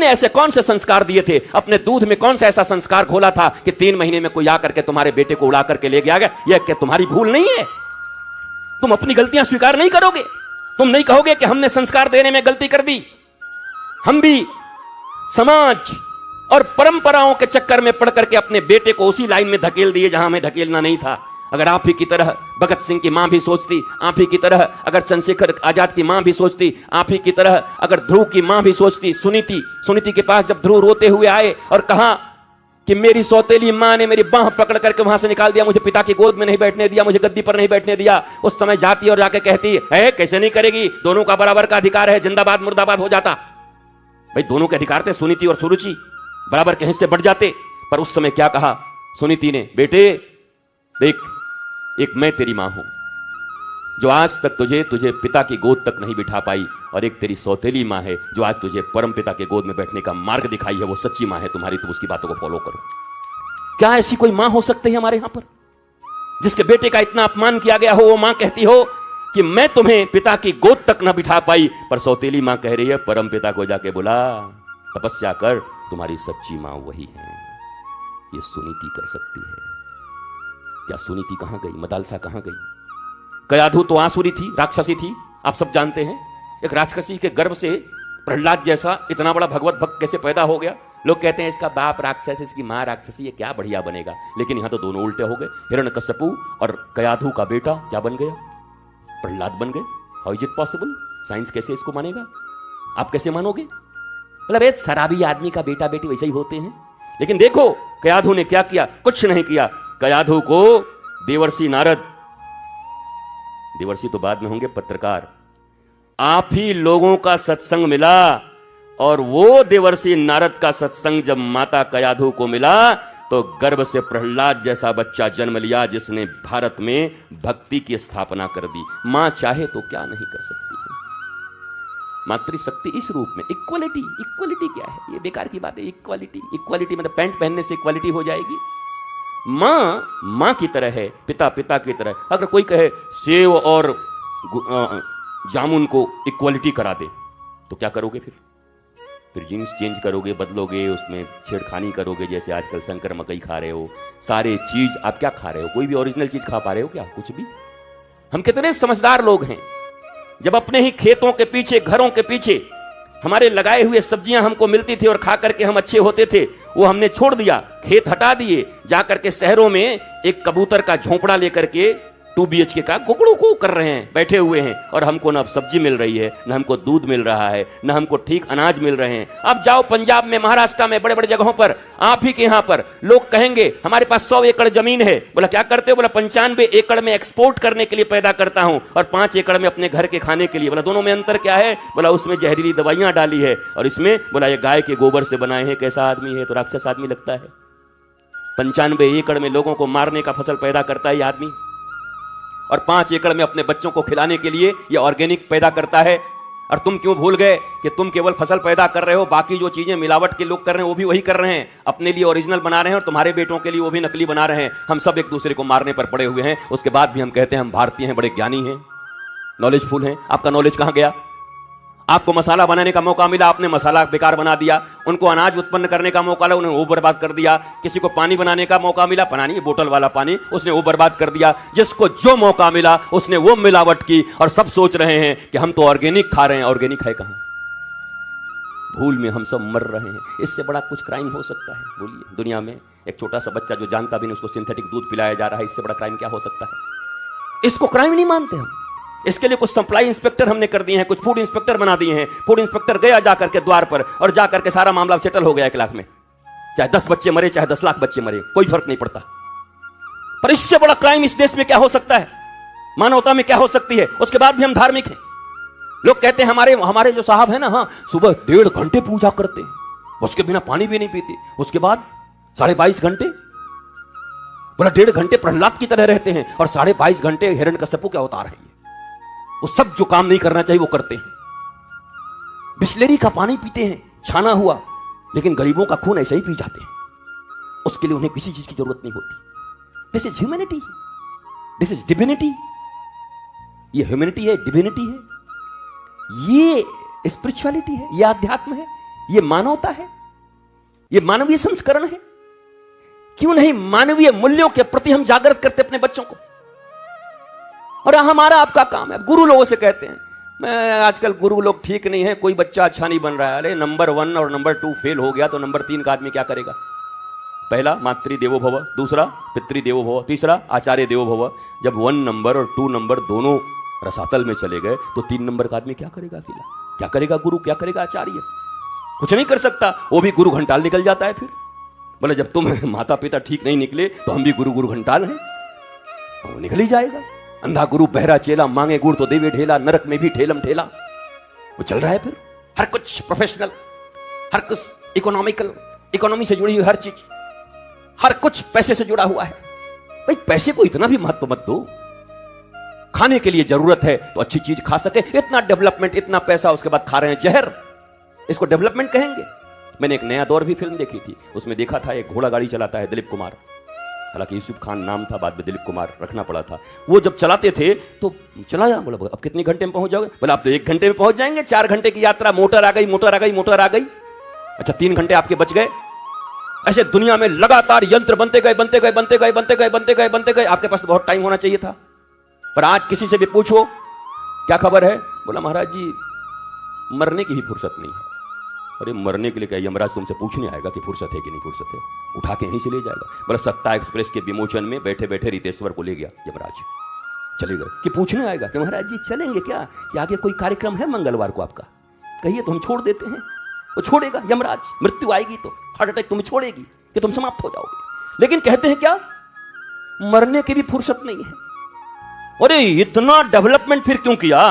तुमने ऐसे कौन से संस्कार दिए थे? अपने दूध में कौन सा ऐसा संस्कार घोला था कि 3 महीने में कोई आकर के तुम्हारे बेटे को उड़ा करके ले गया? यह क्या तुम्हारी भूल नहीं है? तुम अपनी गलतियां स्वीकार नहीं करोगे? तुम नहीं कहोगे कि हमने संस्कार देने में गलती कर दी? हम भी समाज और परंपराओं के चक्कर में पड़ करके अपने बेटे को उसी लाइन में धकेल दिए जहां हमें धकेलना नहीं था। अगर आप ही की तरह भगत सिंह की मां भी सोचती, आप ही की तरह अगर चंद्रशेखर आजाद की मां भी सोचती, आप ही की तरह अगर ध्रुव की मां भी सोचती, सुनीति के पास जब ध्रुव रोते हुए आए और कहा कि मेरी सौतेली मां ने मेरी बांह पकड़ करके वहां से निकाल दिया, मुझे पिता की गोद में नहीं बैठने दिया, मुझे गद्दी पर नहीं बैठने दिया, उस समय जाती और जाके कहती है कैसे नहीं करेगी, दोनों का बराबर का अधिकार है, जिंदाबाद मुर्दाबाद हो जाता। भाई दोनों के अधिकार थे, सुनीति और सुरुचि बराबर के हिस्से बढ़ जाते। पर उस समय क्या कहा सुनीति ने? बेटे देख, एक मैं तेरी मां हूं जो आज तक तुझे पिता की गोद तक नहीं बिठा पाई, और एक तेरी सौतेली मां है जो आज तुझे परम पिता के गोद में बैठने का मार्ग दिखाई है। वो सच्ची मां है तुम्हारी, तुम उसकी बातों को फॉलो करो। क्या ऐसी कोई मां हो सकती है हमारे यहां पर जिसके बेटे का इतना अपमान किया गया हो? वो मां कहती हो कि मैं तुम्हें पिता की गोद तक ना बिठा पाई, पर सौतेली मां कह रही है परम पिता को जाके बुला, तपस्या कर, तुम्हारी सच्ची मां वही है। ये सुनीति कर सकती है। क्या सुनीति कहां गई? मदालसा कहां गई? कयाधु तो आसुरी थी, राक्षसी थी, आप सब जानते हैं। एक राक्षसी के गर्भ से प्रहलाद जैसा इतना बड़ा भगवत भक्त कैसे पैदा हो गया? लोग कहते हैं इसका बाप राक्षस, इसकी मां राक्षसी, ये क्या बढ़िया बनेगा। लेकिन यहां तो दोनों उल्टे हो गए। हिरण्यकश्यपु और कयाधु का बेटा क्या बन गया? प्रहलाद बन गए। How is it possible? Science कैसे इसको मानेगा? आप कैसे मानोगे? मतलब एक शराबी आदमी का बेटा बेटी वैसे ही होते हैं। लेकिन देखो कयाधु ने क्या किया? कुछ नहीं किया। कयाधु को देवर्षि नारद, देवर्षि तो बाद में होंगे पत्रकार, आप ही लोगों का सत्संग मिला, और वो देवर्षि नारद का सत्संग जब माता कयाधु को मिला तो गर्भ से प्रहलाद जैसा बच्चा जन्म लिया जिसने भारत में भक्ति की स्थापना कर दी। मां चाहे तो क्या नहीं कर सकती है। मातृशक्ति इस रूप में। इक्वालिटी क्या है? ये बेकार की बात है। इक्वालिटी मतलब पैंट पहनने से इक्वालिटी हो जाएगी? मां की तरह है, पिता की तरह। अगर कोई कहे सेव और जामुन को इक्वालिटी करा दे तो क्या करोगे? फिर जीन्स चेंज करोगे, बदलोगे, उसमें छेड़खानी करोगे। जैसे आजकल शंकर मकई खा रहे हो, सारे चीज आप क्या खा रहे हो? कोई भी ओरिजिनल चीज खा पा रहे हो क्या? कुछ भी। हम कितने समझदार लोग हैं, जब अपने ही खेतों के पीछे, घरों के पीछे हमारे लगाए हुए सब्जियां हमको मिलती थी और खा करके हम अच्छे होते थे, वो हमने छोड़ दिया, खेत हटा दिए, जाकर के शहरों में एक कबूतर का झोंपड़ा लेकर के 2 BHK का कुकड़ू को कर रहे हैं, बैठे हुए हैं। और हमको ना सब्जी मिल रही है, ना हमको दूध मिल रहा है, ना हमको ठीक अनाज मिल रहे हैं। अब जाओ पंजाब में, महाराष्ट्र में, बड़े बड़े जगहों पर, आप ही के यहां पर लोग कहेंगे हमारे पास 100 एकड़ जमीन है। बोला क्या करते हो? बोला 95 एकड़ में एक्सपोर्ट करने के लिए पैदा करता हूं और 5 एकड़ में अपने घर के खाने के लिए। बोला दोनों में अंतर क्या है? बोला उसमें जहरीली दवाइयां डाली है और इसमें बोला ये गाय के गोबर से बनाए हैं। कैसा आदमी है? तो राक्षस आदमी लगता है। 95 एकड़ में लोगों को मारने का फसल पैदा करता है ये आदमी, और 5 एकड़ में अपने बच्चों को खिलाने के लिए ये ऑर्गेनिक पैदा करता है। और तुम क्यों भूल गए कि तुम केवल फसल पैदा कर रहे हो, बाकी जो चीजें मिलावट के लोग कर रहे हैं वो भी वही कर रहे हैं, अपने लिए ओरिजिनल बना रहे हैं और तुम्हारे बेटों के लिए वो भी नकली बना रहे हैं। हम सब एक दूसरे को मारने पर पड़े हुए हैं। उसके बाद भी हम कहते हैं हम भारतीय हैं, बड़े ज्ञानी हैं, नॉलेजफुल हैं। आपका नॉलेज कहां गया? आपको मसाला बनाने का मौका मिला, आपने मसाला बेकार बना दिया। उनको अनाज उत्पन्न करने का मौका मिला, उन्हें वो बर्बाद कर दिया। किसी को पानी बनाने का मौका मिला, पानी बोतल वाला पानी, उसने वो बर्बाद कर दिया। जिसको जो मौका मिला उसने वो मिलावट की, और सब सोच रहे हैं कि हम तो ऑर्गेनिक खा रहे हैं। ऑर्गेनिक है कहां? भूल में हम सब मर रहे हैं। इससे बड़ा कुछ क्राइम हो सकता है? बोलिए, दुनिया में एक छोटा सा बच्चा जो जानता भी नहीं उसको सिंथेटिक दूध पिलाया जा रहा है, इससे बड़ा क्राइम क्या हो सकता है? इसको क्राइम नहीं मानते हम। इसके लिए कुछ सप्लाई इंस्पेक्टर हमने कर दिए हैं, कुछ फूड इंस्पेक्टर बना दिए हैं। फूड इंस्पेक्टर गया जाकर के द्वार पर और जाकर के सारा मामला सेटल हो गया 1 लाख में। चाहे 10 बच्चे मरे, चाहे 10 लाख बच्चे मरे, कोई फर्क नहीं पड़ता। पर इससे बड़ा क्राइम इस देश में क्या हो सकता है? मानवता में क्या हो सकती है? उसके बाद भी हम धार्मिक हैं। लोग कहते हैं हमारे जो साहब है ना, हाँ, सुबह 1.5 घंटे पूजा करते हैं, उसके बिना पानी भी नहीं पीते, उसके बाद 22.5 घंटे, बोला 1.5 घंटे प्रहलाद की तरह रहते हैं और 22.5 घंटे हिरण्यकश्यपु के अवतार हैं। वो सब जो काम नहीं करना चाहिए वो करते हैं। बिस्लेरी का पानी पीते हैं छाना हुआ, लेकिन गरीबों का खून ऐसे ही पी जाते हैं। उसके लिए उन्हें किसी चीज की जरूरत नहीं होती। This is humanity, this is divinity. ये ह्यूमैनिटी है, डिविनिटी है, ये स्पिरिचुअलिटी है, ये अध्यात्म है, ये मानवता है? ये मानवीय संस्करण है? क्यों नहीं मानवीय मूल्यों के प्रति हम जागृत करते अपने बच्चों को? और हमारा आपका काम है। गुरु लोगों से कहते हैं, मैं आजकल गुरु लोग ठीक नहीं है, कोई बच्चा अच्छा नहीं बन रहा है। अरे नंबर 1 और नंबर 2 फेल हो गया तो नंबर 3 का आदमी क्या करेगा? पहला मातृ देवो भव, दूसरा पितृ देवो भव, तीसरा आचार्य देवो भव। जब 1 नंबर और 2 नंबर दोनों रसातल में चले गए तो 3 नंबर का आदमी क्या करेगा? अकेला क्या करेगा? गुरु क्या करेगा? आचार्य कुछ नहीं कर सकता। वो भी गुरु घंटाल निकल जाता है। फिर बोले जब तुम माता पिता ठीक नहीं निकले तो हम भी गुरु घंटाल हैं। वो निकल ही जाएगा। अंधा गुरु बहरा चेला, मांगे गुड़ तो देवे ढेला, नरक में भी ठेलम ठेला। वो चल रहा है। फिर हर कुछ प्रोफेशनल, हर कुछ इकोनॉमिकल, इकोनॉमी से जुड़ी हुई हर चीज, हर कुछ पैसे से जुड़ा हुआ है। भाई पैसे को इतना भी महत्व मत दो। खाने के लिए जरूरत है तो अच्छी चीज खा सके। इतना डेवलपमेंट, इतना पैसा, उसके बाद खा रहे हैं जहर। इसको डेवलपमेंट कहेंगे? मैंने एक नया दौर भी फिल्म देखी थी, उसमें देखा था एक घोड़ा गाड़ी चलाता है दिलीप कुमार। हालांकि यूसुफ खान नाम था, बाद में दिलीप कुमार रखना पड़ा था। वो जब चलाते थे तो चलाया, बोला अब कितने घंटे में पहुंच जाओगे? बोला आप तो 1 घंटे में पहुंच जाएंगे। 4 घंटे की यात्रा, मोटर आ गई, मोटर आ गई, मोटर आ गई। अच्छा 3 घंटे आपके बच गए। ऐसे दुनिया में लगातार यंत्र बनते गए, बनते गए, बनते गए, बनते गए, बनते गए, बनते गए। आपके पास तो बहुत टाइम होना चाहिए था। पर आज किसी से भी पूछो क्या खबर है, बोला महाराज जी मरने की भी फुर्सत नहीं है। अरे मरने के लिए क्या यमराज तुमसे पूछने आएगा कि फुर्सत है कि नहीं फुर्सत है? उठा के यहीं से ले जाएगा। बोला सत्ता एक्सप्रेस के विमोचन में बैठे बैठे रितेश्वर को ले गया यमराज। चले गए कि पूछने आएगा कि महाराज जी चलेंगे क्या, कि आगे कोई कार्यक्रम है मंगलवार को आपका, कहिए तो हम छोड़ देते हैं। वो छोड़ेगा यमराज, मृत्यु आएगी तो हार्ट अटैक तुम्हें छोड़ेगी कि तुम समाप्त हो जाओगे। लेकिन कहते हैं क्या, मरने की भी फुर्सत नहीं है। अरे इतना डेवलपमेंट फिर क्यों किया?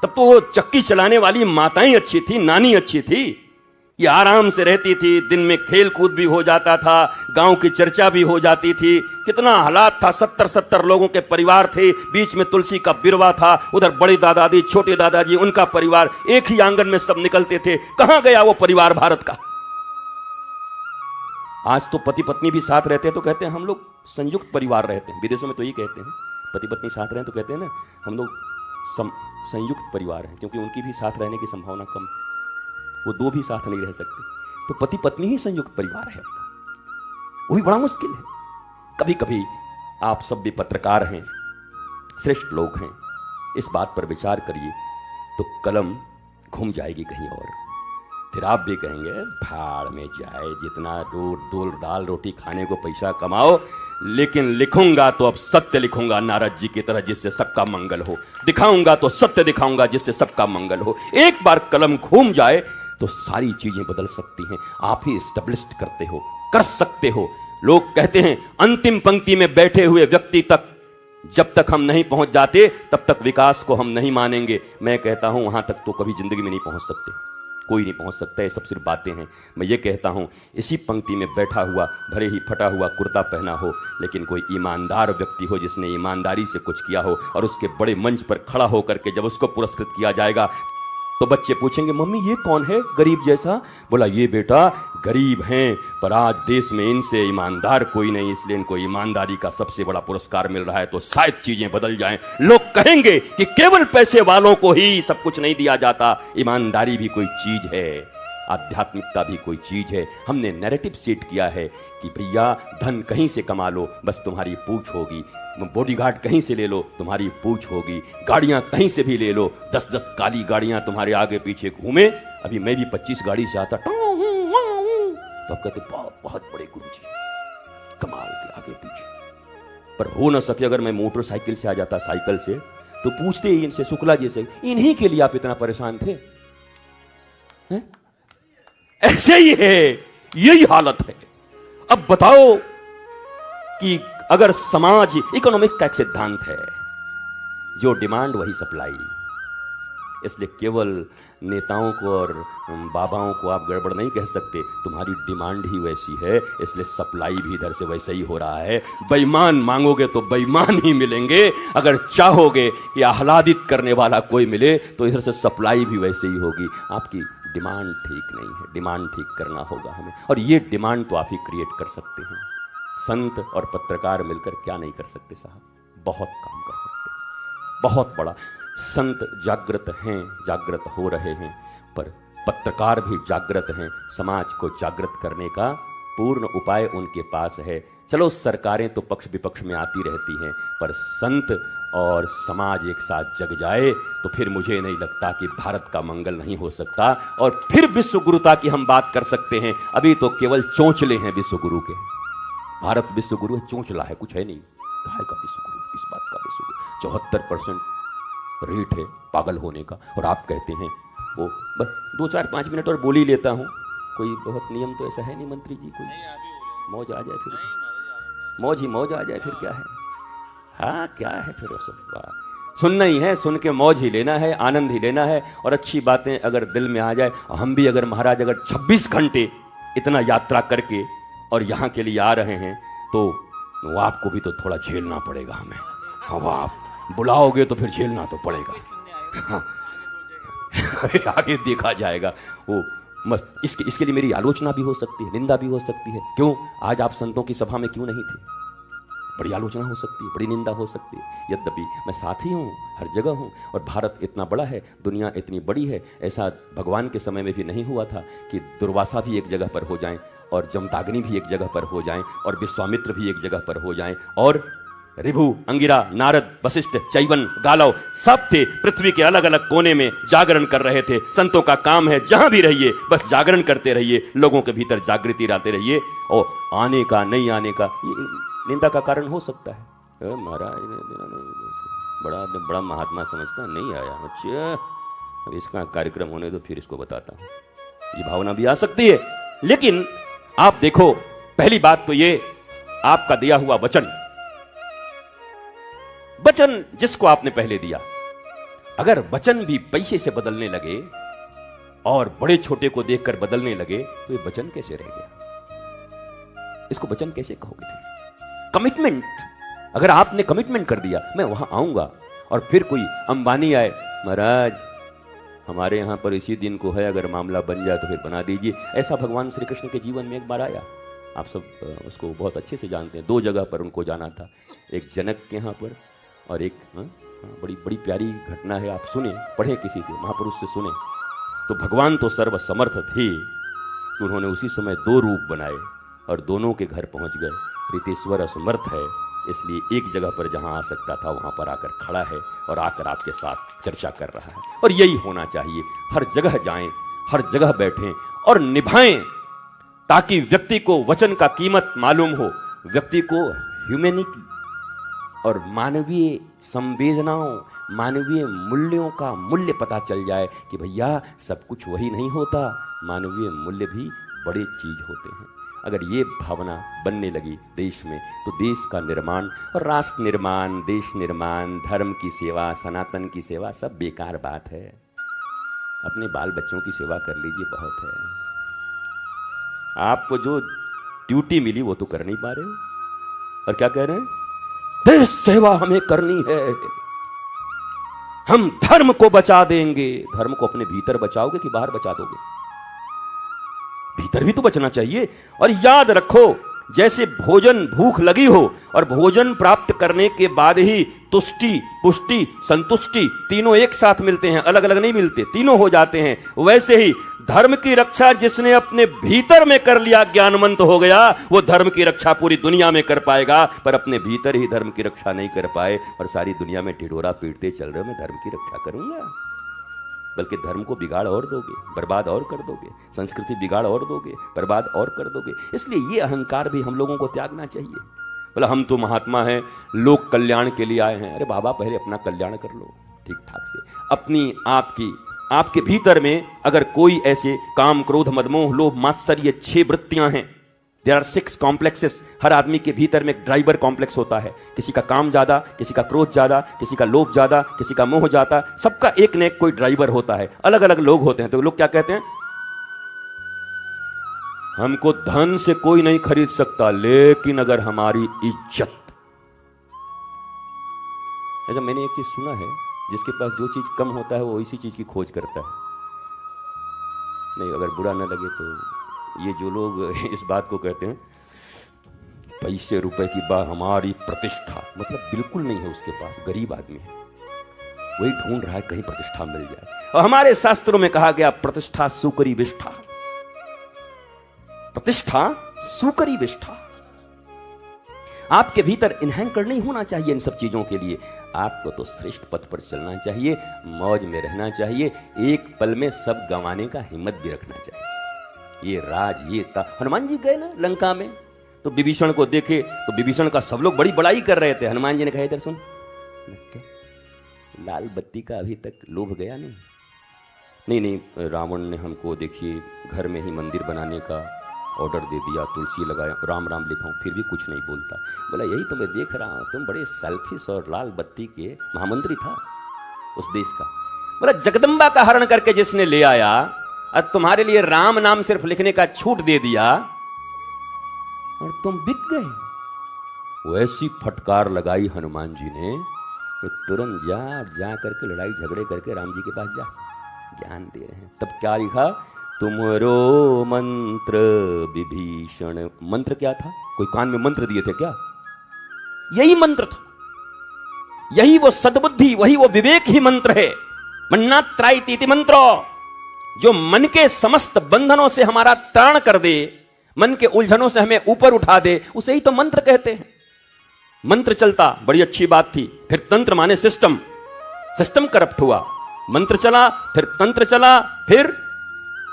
तब तो वो चक्की चलाने वाली माताएं अच्छी थी, नानी अच्छी थी, ये आराम से रहती थी, दिन में खेल कूद भी हो जाता था, गांव की चर्चा भी हो जाती थी। कितना हालात था, 70 लोगों के परिवार थे, बीच में तुलसी का बिरवा था, उधर बड़े दादाजी, छोटे दादाजी, उनका परिवार, एक ही आंगन में सब निकलते थे। कहां गया वो परिवार भारत का? आज तो पति पत्नी भी साथ रहते हैं तो कहते हैं हम लोग संयुक्त परिवार रहते हैं। विदेशों में तो यही कहते हैं, पति पत्नी साथ रहे तो कहते हैं ना हम लोग संयुक्त परिवार है, क्योंकि उनकी भी साथ रहने की संभावना कम, वो 2 भी साथ नहीं रह सकते। तो पति पत्नी ही संयुक्त परिवार है, वो भी बड़ा मुश्किल है। कभी कभी आप सब भी पत्रकार हैं, श्रेष्ठ लोग हैं, इस बात पर विचार करिए तो कलम घूम जाएगी कहीं और। फिर आप भी कहेंगे भाड़ में जाए, जितना दाल रोटी खाने को पैसा कमाओ, लेकिन लिखूंगा तो अब सत्य लिखूंगा नारद जी की तरह, जिससे सबका मंगल हो। दिखाऊंगा तो सत्य दिखाऊंगा जिससे सबका मंगल हो। एक बार कलम घूम जाए तो सारी चीजें बदल सकती हैं। आप ही एस्टेब्लिश्ड करते हो, कर सकते हो। लोग कहते हैं अंतिम पंक्ति में बैठे हुए व्यक्ति तक जब तक हम नहीं पहुंच जाते तब तक विकास को हम नहीं मानेंगे। मैं कहता हूं वहां तक तो कभी जिंदगी में नहीं पहुंच सकते, कोई नहीं पहुंच सकता। ये सब सिर्फ बातें हैं। मैं ये कहता हूं इसी पंक्ति में बैठा हुआ, भले ही फटा हुआ कुर्ता पहना हो, लेकिन कोई ईमानदार व्यक्ति हो जिसने ईमानदारी से कुछ किया हो, और उसके बड़े मंच पर खड़ा होकर के जब उसको पुरस्कृत किया जाएगा तो बच्चे पूछेंगे मम्मी ये कौन है गरीब जैसा? बोला ये बेटा गरीब हैं, पर आज देश में इनसे ईमानदार कोई नहीं, इसलिए इनको ईमानदारी का सबसे बड़ा पुरस्कार मिल रहा है। तो शायद चीजें बदल जाएं। लोग कहेंगे कि केवल पैसे वालों को ही सब कुछ नहीं दिया जाता, ईमानदारी भी कोई चीज है, आध्यात्मिकता भी कोई चीज है। हमने नैरेटिव सेट किया है कि भैया धन कहीं से कमा लो, बस तुम्हारी पूछ होगी, बॉडीगार्ड कहीं से ले लो, तुम्हारी पूछ होगी, गाड़ियां कहीं से भी ले लो, 10-10 काली गाड़ियां तुम्हारे आगे पीछे घूमे। अभी मैं भी 25 गाड़ी से आता तो अब कहते बहुत बड़े गुरुजी, कमाल के आगे पीछे। पर हो ना सके अगर मैं मोटरसाइकिल से आ जाता, साइकिल से, तो पूछते ही इनसे शुक्ला जी से, इन्हीं के लिए आप इतना परेशान थे? ऐसे ही है, यही हालत है। अब बताओ कि अगर समाज, इकोनॉमिक्स का एक सिद्धांत है, जो डिमांड वही सप्लाई, इसलिए केवल नेताओं को और बाबाओं को आप गड़बड़ नहीं कह सकते, तुम्हारी डिमांड ही वैसी है, इसलिए सप्लाई भी इधर से वैसे ही हो रहा है। बेईमान मांगोगे तो बेईमान ही मिलेंगे, अगर चाहोगे कि आह्लादित करने वाला कोई मिले तो इधर से सप्लाई भी वैसे ही होगी। आपकी डिमांड ठीक नहीं है, डिमांड ठीक करना होगा हमें, और ये डिमांड तो आप ही क्रिएट कर सकते हैं। संत और पत्रकार मिलकर क्या नहीं कर सकते साहब, बहुत काम कर सकते हैं, बहुत बड़ा। संत जागृत हैं, जागृत हो रहे हैं, पर पत्रकार भी जागृत हैं, समाज को जागृत करने का पूर्ण उपाय उनके पास है। चलो सरकारें तो पक्ष विपक्ष में आती रहती हैं, पर संत और समाज एक साथ जग जाए तो फिर मुझे नहीं लगता कि भारत का मंगल नहीं हो सकता। और फिर विश्व गुरुता की हम बात कर सकते हैं। अभी तो केवल चोंचले हैं विश्व गुरु के। भारत विश्व गुरु है, चोंचला है, कुछ है नहीं। काहे का विश्व गुरु, किस बात का विश्व गुरु? 74% रेट है पागल होने का, और आप कहते हैं वो बस 2-4-5 मिनट और बोल ही लेता हूँ। कोई बहुत नियम तो ऐसा है नहीं मंत्री जी, कोई मौज आ जाए फिर, मौज ही मौज आ जाए फिर क्या है? हाँ क्या है फिर? वो सब सुनना ही है, सुन के मौज ही लेना है, आनंद ही लेना है। और अच्छी बातें अगर दिल में आ जाए, हम भी अगर महाराज अगर 26 घंटे इतना यात्रा करके और यहाँ के लिए आ रहे हैं तो वो आपको भी तो थोड़ा झेलना पड़ेगा हमें। अब आप बुलाओगे तो फिर झेलना तो पड़ेगा। हाँ आगे देखा जाएगा। वो मस्त इसके लिए मेरी आलोचना भी हो सकती है, निंदा भी हो सकती है। क्यों आज आप संतों की सभा में क्यों नहीं थे? बड़ी आलोचना हो सकती है, बड़ी निंदा हो सकती है। यद्यपि मैं साथ ही हूँ, हर जगह हूँ। और भारत इतना बड़ा है, दुनिया इतनी बड़ी है, ऐसा भगवान के समय में भी नहीं हुआ था कि दुर्वासा भी एक जगह पर हो जाएं, और जमदाग्नि भी एक जगह पर हो जाएं, और विश्वामित्र भी एक जगह पर हो जाएं, और ऋभु, अंगिरा, नारद, वशिष्ठ, चैवन, गालव सब थे पृथ्वी के अलग अलग कोने में जागरण कर रहे थे। संतों का काम है जहां भी रहिए बस जागरण करते रहिए, लोगों के भीतर जागृति लाते रहिए। और आने का नहीं आने का ये निंदा का कारण हो सकता है। महाराज बड़ा महात्मा समझता नहीं आया, अच्छा अब इसका कार्यक्रम होने दो फिर इसको बताता हूं। ये भावना भी आ सकती है। लेकिन आप देखो, पहली बात तो ये आपका दिया हुआ वचन जिसको आपने पहले दिया, अगर वचन भी पैसे से बदलने लगे और बड़े छोटे को देखकर बदलने लगे तो ये वचन कैसे रह गया? इसको वचन कैसे कहोगे? कमिटमेंट, अगर आपने कमिटमेंट कर दिया मैं वहां आऊंगा, और फिर कोई अंबानी आए, महाराज हमारे यहां पर इसी दिन को है, अगर मामला बन जाए तो फिर बना दीजिए। ऐसा भगवान श्री कृष्ण के जीवन में एक बार आया। आप सब उसको बहुत अच्छे से जानते हैं। 2 जगह पर उनको जाना था, एक जनक के यहाँ पर और एक बड़ी बड़ी प्यारी घटना है, आप सुने, पढ़े किसी से, महापुरुष से सुने। तो भगवान तो सर्वसमर्थ थे कि उन्होंने उसी समय 2 रूप बनाए और दोनों के घर पहुंच गए। रीतेश्वर असमर्थ है, इसलिए एक जगह पर जहां आ सकता था वहां पर आकर खड़ा है और आकर आपके साथ चर्चा कर रहा है। और यही होना चाहिए, हर जगह जाएं, हर जगह बैठें और निभाएं, ताकि व्यक्ति को वचन का कीमत मालूम हो, व्यक्ति को ह्यूमैनिटी और मानवीय संवेदनाओं, मानवीय मूल्यों का मूल्य पता चल जाए कि भैया सब कुछ वही नहीं होता, मानवीय मूल्य भी बड़े चीज होते हैं। अगर ये भावना बनने लगी देश में तो देश का निर्माण और राष्ट्र निर्माण, देश निर्माण, धर्म की सेवा, सनातन की सेवा सब बेकार बात है। अपने बाल बच्चों की सेवा कर लीजिए, बहुत है। आपको जो ड्यूटी मिली वो तो कर नहीं पा रहे हो, और क्या कह रहे हैं? देश सेवा हमें करनी है, हम धर्म को बचा देंगे। धर्म को अपने भीतर बचाओगे कि बाहर बचा दोगे? भीतर भी तो बचना चाहिए। और याद रखो, जैसे भोजन भूख लगी हो और भोजन प्राप्त करने के बाद ही तुष्टि, पुष्टि, संतुष्टि तीनों एक साथ मिलते हैं, अलग अलग नहीं मिलते, तीनों हो जाते हैं। वैसे ही धर्म की रक्षा जिसने अपने भीतर में कर लिया, ज्ञानमंत हो गया, वो धर्म की रक्षा पूरी दुनिया में कर पाएगा। पर अपने भीतर ही धर्म की रक्षा नहीं कर पाए और सारी दुनिया में ढिढोरा पीटते चल रहे हो, मैं धर्म की रक्षा करूंगा, बल्कि धर्म को बिगाड़ और दोगे, बर्बाद और कर दोगे, संस्कृति बिगाड़ और दोगे, बर्बाद और कर दोगे। इसलिए ये अहंकार भी हम लोगों को त्यागना चाहिए। बोला हम तो महात्मा हैं, लोक कल्याण के लिए आए हैं। अरे बाबा, पहले अपना कल्याण कर लो ठीक ठाक से। अपनी आपके भीतर में अगर कोई ऐसे काम, क्रोध, मदमोह, लोभ, मात्सर्य 6 वृत्तियां हैं, देयर आर 6 कॉम्प्लेक्सेस। हर आदमी के भीतर में एक ड्राइवर कॉम्प्लेक्स होता है। किसी का काम ज्यादा, किसी का क्रोध ज्यादा, किसी का लोभ ज्यादा, किसी का मोह ज्यादा, सबका एक न एक कोई ड्राइवर होता है। अलग अलग लोग होते हैं। तो लोग क्या कहते हैं? हमको धन से कोई नहीं खरीद सकता, लेकिन अगर हमारी इज्जत। अच्छा, मैंने एक चीज सुना है, जिसके पास जो चीज कम होता है वो इसी चीज की खोज करता है। नहीं, अगर बुरा न लगे तो ये जो लोग इस बात को कहते हैं पैसे रुपए की बात, हमारी प्रतिष्ठा, मतलब बिल्कुल नहीं है उसके पास, गरीब आदमी है। वही ढूंढ रहा है कहीं प्रतिष्ठा मिल जाए। और हमारे शास्त्रों में कहा गया प्रतिष्ठा सुकरी विष्ठा, प्रतिष्ठा सुकरी विष्ठा। आपके भीतर इनहैंकर नहीं होना चाहिए इन सब चीजों के लिए। आपको तो श्रेष्ठ पथ पर चलना चाहिए, मौज में रहना चाहिए, एक पल में सब गंवाने का हिम्मत भी रखना चाहिए। ये राज ये था। हनुमान जी गए ना लंका में, तो विभीषण को देखे तो विभीषण का सब लोग बड़ी बड़ाई कर रहे थे। हनुमान जी ने कहा इधर सुन, लाल बत्ती का अभी तक लोभ गया नहीं, रावण ने हमको देखिए घर में ही मंदिर बनाने का ऑर्डर दे दिया, तुलसी लगाया, राम राम लिखा, फिर भी कुछ नहीं बोलता। बोला यही तो मैं देख रहा हूं, तुम बड़े सेल्फिश और लाल बत्ती के महामंत्री था उस देश का। बोला जगदम्बा का हरण करके जिसने ले आया, और तुम्हारे लिए राम नाम सिर्फ लिखने का छूट दे दिया और तुम बिक गए। वो ऐसी फटकार लगाई हनुमान जी ने, तुरंत जा करके लड़ाई झगड़े करके राम जी के पास जा, ज्ञान दे रहे हैं। तब क्या लिखा, तुमरो मंत्र विभीषण। मंत्र क्या था? कोई कान में मंत्र दिए थे क्या? यही मंत्र था, यही वो सद्बुद्धि, वही वो विवेक ही मंत्र है। मन्नात्राइति मंत्रो, जो मन के समस्त बंधनों से हमारा त्राण कर दे, मन के उलझनों से हमें ऊपर उठा दे, उसे ही तो मंत्र कहते हैं। मंत्र चलता बड़ी अच्छी बात थी, फिर तंत्र माने सिस्टम, सिस्टम करप्ट हुआ। मंत्र चला, फिर तंत्र चला, फिर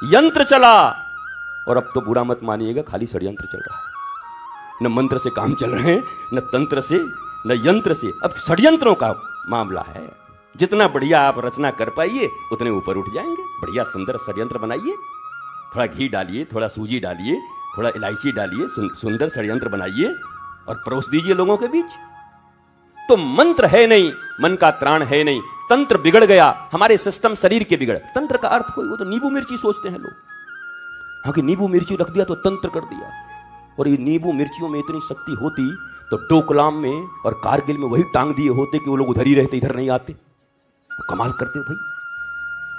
यंत्र चला, और अब तो बुरा मत मानिएगा खाली षड्यंत्र चल रहा है। न मंत्र से काम चल रहे हैं, न तंत्र से, न यंत्र से, अब षड्यंत्रों का मामला है। जितना बढ़िया आप रचना कर पाइए उतने ऊपर उठ जाएंगे। बढ़िया सुंदर षड्यंत्र बनाइए, थोड़ा घी डालिए, थोड़ा सूजी डालिए, थोड़ा इलायची डालिए, सुंदर षड्यंत्र बनाइए और परोस दीजिए लोगों के बीच। तो मंत्र है नहीं, मन का त्राण है नहीं, तंत्र बिगड़ गया, हमारे सिस्टम शरीर के बिगड़। तंत्र का अर्थ कोई, वो तो नींबू मिर्ची सोचते हैं लोग, हाँ कि नींबू मिर्ची रख दिया तो तंत्र कर दिया। और ये नींबू मिर्चियों में इतनी शक्ति होती तो डोकलाम में और कारगिल में वही टांग दिए होते कि वो लोग उधर ही रहते, इधर नहीं आते। कमाल करते हो भाई।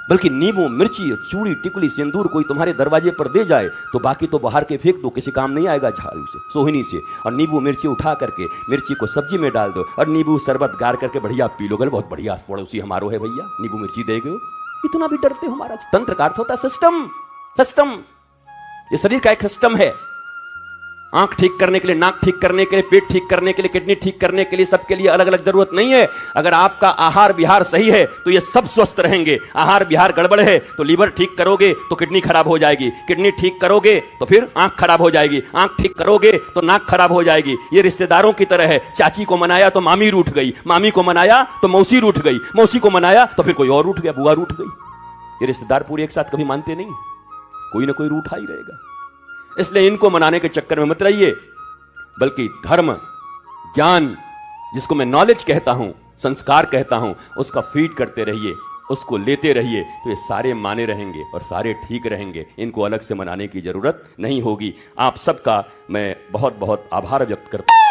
बल्कि नींबू मिर्ची चूड़ी टिकुली सिंदूर कोई तुम्हारे दरवाजे पर दे जाए तो बाकी तो बाहर के फेंक दो, किसी काम नहीं आएगा झाड़ू से, सोहनी से। और नींबू मिर्ची उठा करके मिर्ची को सब्जी में डाल दो और नींबू शरबत गार करके बढ़िया पी लो, गल बहुत बढ़िया पड़ोसी हमारो है भैया, नींबू मिर्ची दे गए। इतना भी डरते हो महाराज। तंत्र का अर्थ होता है सिस्टम, सिस्टम। ये शरीर का एक सिस्टम है। आंख ठीक करने के लिए, नाक ठीक करने के लिए, पेट ठीक करने के लिए, किडनी ठीक करने के लिए, सबके लिए अलग अलग जरूरत नहीं है। अगर आपका आहार विहार सही है तो ये सब स्वस्थ रहेंगे। आहार विहार गड़बड़ है तो लीवर ठीक करोगे तो किडनी खराब हो जाएगी, किडनी ठीक करोगे तो फिर आंख खराब हो जाएगी, आंख ठीक करोगे तो नाक खराब हो जाएगी। ये रिश्तेदारों की तरह है, चाची को मनाया तो मामी रूठ गई, मामी को मनाया तो मौसी रूठ गई, मौसी को मनाया तो फिर कोई और रूठ गया, बुआ रूठ गई। ये रिश्तेदार पूरे एक साथ कभी मानते नहीं, कोई ना कोई रूठा ही रहेगा। इसलिए इनको मनाने के चक्कर में मत रहिए, बल्कि धर्म, ज्ञान, जिसको मैं नॉलेज कहता हूं, संस्कार कहता हूं, उसका फीड करते रहिए, उसको लेते रहिए, तो ये सारे माने रहेंगे और सारे ठीक रहेंगे। इनको अलग से मनाने की जरूरत नहीं होगी। आप सबका मैं बहुत बहुत आभार व्यक्त करता हूं।